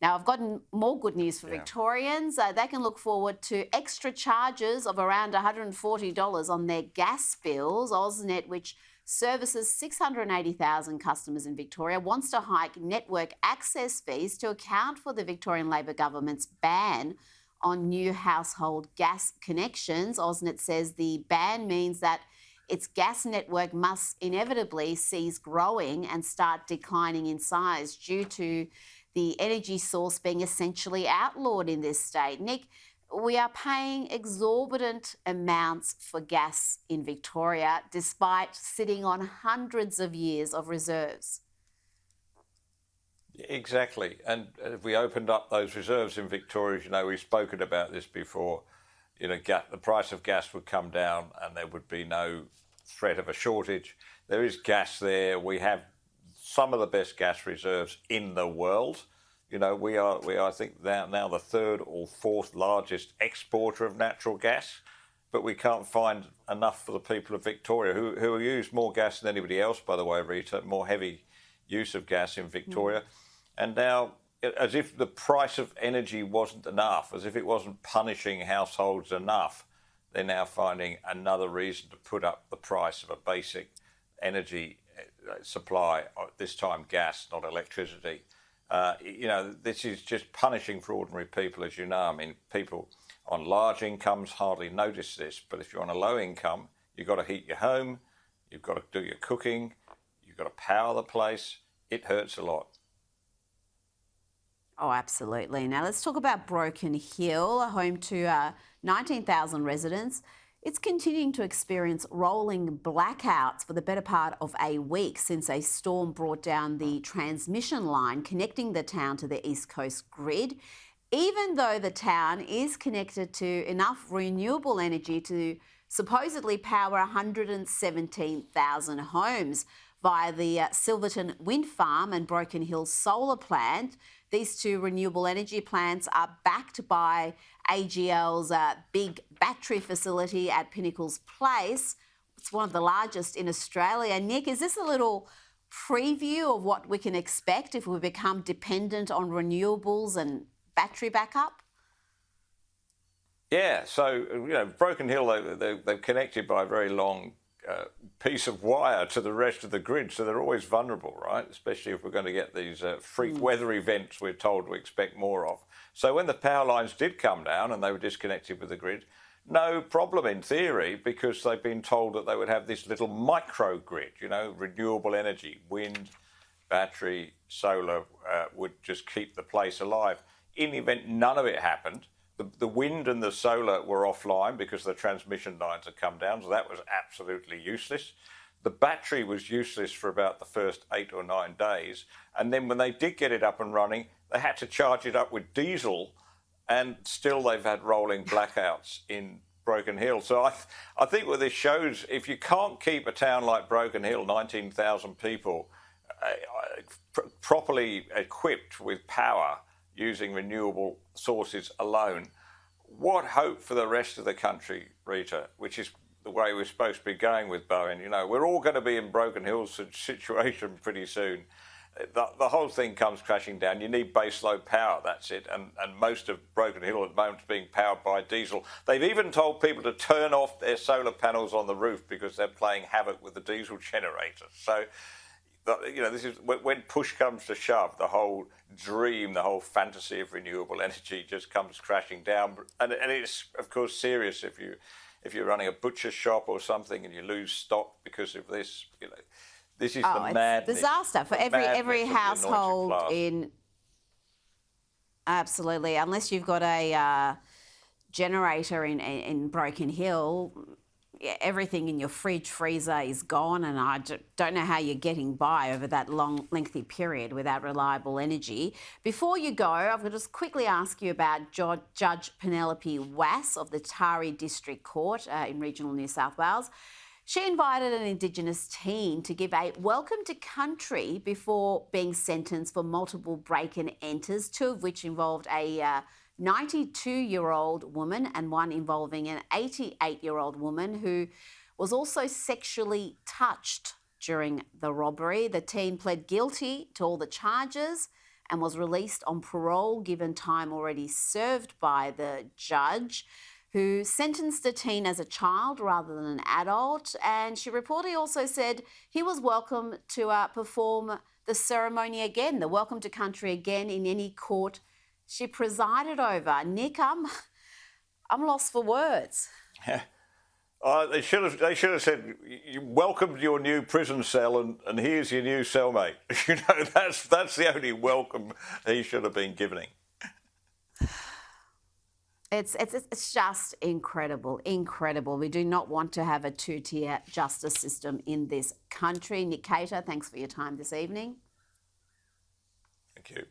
Now, I've gotten more good news for Victorians. They can look forward to extra charges of around $140 on their gas bills. AusNet, which services 680,000 customers in Victoria, wants to hike network access fees to account for the Victorian Labor government's ban on new household gas connections. AusNet says the ban means that its gas network must inevitably cease growing and start declining in size due to the energy source being essentially outlawed in this state. Nick, we are paying exorbitant amounts for gas in Victoria despite sitting on hundreds of years of reserves. Exactly. And if we opened up those reserves in Victoria, you know, we've spoken about this before, you know, the price of gas would come down and there would be no threat of a shortage. There is gas there. We have some of the best gas reserves in the world. You know, we are I think now the third or fourth largest exporter of natural gas, but we can't find enough for the people of Victoria, who use more gas than anybody else, by the way, Rita, more heavy use of gas in Victoria. And now, as if the price of energy wasn't enough, as if it wasn't punishing households enough, they're now finding another reason to put up the price of a basic energy supply, this time gas, not electricity. You know, this is just punishing for ordinary people, as you know. I mean, people on large incomes hardly notice this, but if you're on a low income, you've got to heat your home, you've got to do your cooking, you've got to power the place. It hurts a lot. Oh, absolutely. Now let's talk about Broken Hill, home to 19,000 residents. It's continuing to experience rolling blackouts for the better part of a week since a storm brought down the transmission line connecting the town to the East Coast grid. Even though the town is connected to enough renewable energy to supposedly power 117,000 homes via the Silverton Wind Farm and Broken Hill Solar Plant. These two renewable energy plants are backed by AGL's big battery facility at Pinnacles Place. It's one of the largest in Australia. Nick, is this a little preview of what we can expect if we become dependent on renewables and battery backup? Yeah, so, you know, Broken Hill, they're connected by a very long piece of wire to the rest of the grid, so they're always vulnerable, right? Especially if we're going to get these freak weather events we're told we expect more of. So when the power lines did come down and they were disconnected with the grid, no problem in theory, because they've been told that they would have this little micro grid, you know, renewable energy, wind, battery, solar would just keep the place alive. In the event none of it happened, the wind and the solar were offline because the transmission lines had come down, so that was absolutely useless. The battery was useless for about the first 8 or 9 days, and then when they did get it up and running, they had to charge it up with diesel, and still they've had rolling blackouts in Broken Hill. So I think what this shows, if you can't keep a town like Broken Hill, 19,000 people, properly equipped with power, using renewable sources alone, what hope for the rest of the country, Rita, which is the way we're supposed to be going with Bowen? You know, we're all going to be in Broken Hill's situation pretty soon. The whole thing comes crashing down. You need baseload power, that's it. And most of Broken Hill at the moment is being powered by diesel. They've even told people to turn off their solar panels on the roof because they're playing havoc with the diesel generators. So, you know, this is when push comes to shove, the whole dream, the whole fantasy of renewable energy just comes crashing down. And it's, of course, serious if you're running a butcher shop or something and you lose stock because of this. You know, this is the madness. Disaster for every household in. Absolutely, unless you've got a generator in Broken Hill. Everything in your fridge, freezer is gone, and I don't know how you're getting by over that long, lengthy period without reliable energy. Before you go, I've got to just quickly ask you about Judge Penelope Wass of the Tari District Court in regional New South Wales. She invited an Indigenous teen to give a welcome to country before being sentenced for multiple break and enters, 2 of which involved a 92-year-old woman and one involving an 88-year-old woman who was also sexually touched during the robbery. The teen pled guilty to all the charges and was released on parole given time already served by the judge, who sentenced the teen as a child rather than an adult. And she reportedly also said he was welcome to perform the ceremony again, the welcome to country again, in any court she presided over. Nick, I'm lost for words. They should have said, "You welcomed your new prison cell, and here's your new cellmate." You know, that's the only welcome he should have been giving. It's just incredible. We do not want to have a two-tier justice system in this country. Nick Cater, thanks for your time this evening. Thank you.